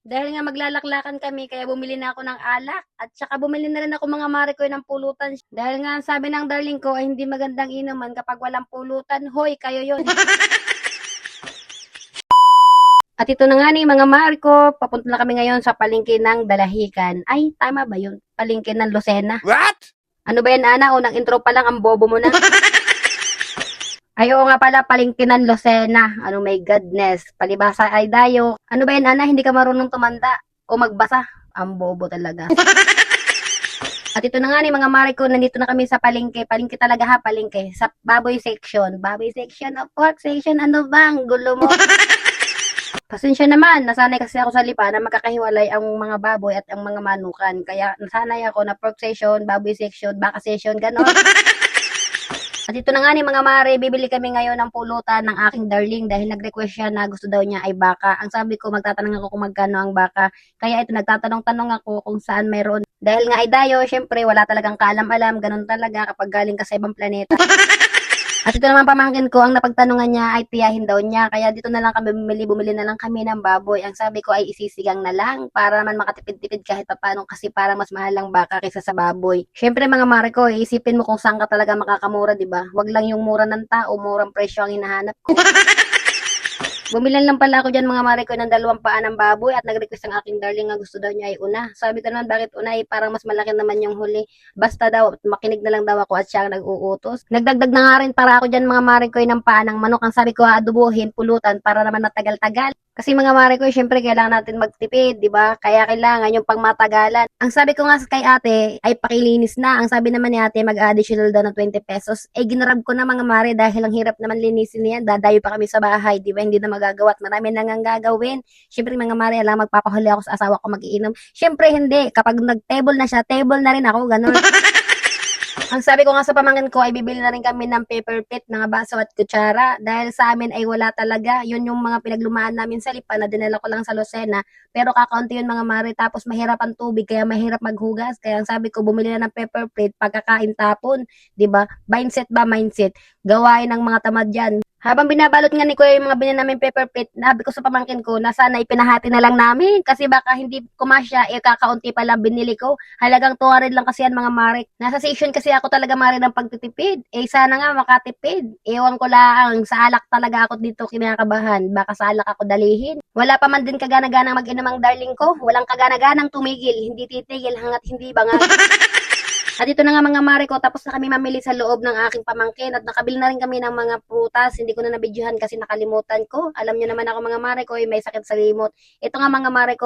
Dahil nga maglalaklakan kami kaya bumili na ako ng alak at saka bumili na rin ako mga mare ko ng pulutan. Dahil nga sabi ng darling ko ay hindi magandang inuman kapag walang pulutan. Hoy, kayo yon. At ito na nga ni mga mare ko, papunta na kami ngayon sa palengke ng Dalahican. Ay, tama ba yun? Palengke ng Lucena. What? Ano ba yan, Ana? Unang intro pa lang, ang bobo mo na. Ay, oo nga pala, palingkinan Lucena. Ano, may goodness. Palibasa ay dayo. Ano ba yan, Ana? Hindi ka marunong tumanda o magbasa? Ang bobo talaga. At ito na nga ni mga mare ko, nandito na kami sa palengke. Palengke talaga ha, palengke. Sa baboy section. Baboy section o pork section. Ano bang gulo mo? Pasensya naman, nasanay kasi ako sa lipa na magkakahiwalay ang mga baboy at ang mga manukan. Kaya nasanay ako na pork section, baboy section, baka section, gano'n. At ito na nga ni mga mare, bibili kami ngayon ng pulutan ng aking darling dahil nag-request siya na gusto daw niya ay baka. Ang sabi ko, magtatanong ako kung magkano ang baka. Kaya ito, nagtatanong-tanong ako kung saan mayroon. Dahil nga ay dayo, syempre wala talagang kaalam-alam, ganun talaga kapag galing ka sa ibang planeta. At ito naman pamangkin ko, ang napagtanungan niya ay tiyahin daw niya. Kaya dito na lang kami bumili na lang kami ng baboy. Ang sabi ko ay isisigang na lang para naman makatipid-tipid kahit paano kasi para mas mahal lang baka kaysa sa baboy. Syempre mga mare ko, isipin mo kung saan ka talaga makakamura, di ba? Wag lang yung mura ng tao, murang presyo ang hinahanap ko. Bumilan lang pala ako dyan mga mare ko ng 2 paa ng baboy at nag-request ang aking darling nga gusto daw niya ay una. Sabi ko naman bakit una ay parang mas malaki naman yung huli. Basta daw makinig na lang daw ako at siya ang nag-uutos. Nagdagdag na nga rin para ako dyan mga mare ko ng paa ng manok. Ang sabi ko adubuhin, pulutan para naman matagal-tagal. Kasi mga mare ko, syempre kailangan natin magtipid, di ba? Kaya kailangan yung pangmatagalan. Ang sabi ko nga kay ate ay pakilinis na. Ang sabi naman ni ate mag-additional daw ng 20 pesos. Eh ginrab ko na mga mare dahil ang hirap naman linisin niyan. Dadayo pa kami sa bahay, di ba? Hindi na magagawa at marami nang ang gagawin. Syempre mga mare, alam magpapahuli ako sa asawa ko magiinom. Syempre hindi. Kapag nag-table na siya, table na rin ako, ganun. Ang sabi ko nga sa pamangkin ko ay bibili na rin kami ng paper plate, mga baso at kutsara. Dahil sa amin ay wala talaga. Yun yung mga pinaglumaan namin sa lipa na dinala ko lang sa Lucena. Pero kakaunti yun mga mare. Tapos mahirap ang tubig kaya mahirap maghugas. Kaya ang sabi ko bumili na ng paper plate pagkakain tapon. 'Di ba? Mindset ba mindset? Gawain ng mga tamad yan. Habang binabalot nga ni Kuya yung mga binili namin paper plate, nabi ko sa pamangkin ko na sana ipinahati na lang namin kasi baka hindi kumasya, eh kakaunti pa lang binili ko. Halagang 200 lang kasi yan mga mare. Nasa station kasi ako talaga mare ng pagtitipid. Eh sana nga makatipid. Ewan ko lang, sa alak talaga ako dito kinakabahan. Baka sa alak ako dalihin. Wala pa man din kagana-ganang mag-inom ang darling ko. Walang kagana-ganang tumigil. Hindi titigil hanggat hindi bangal. At ito na nga mga mare ko, tapos na kami mamili sa loob ng aking pamangkin at nakabili na rin kami ng mga prutas. Hindi ko na nabidyohan kasi nakalimutan ko. Alam nyo naman ako mga mare ko, may sakit sa limot. Ito nga mga mare ko,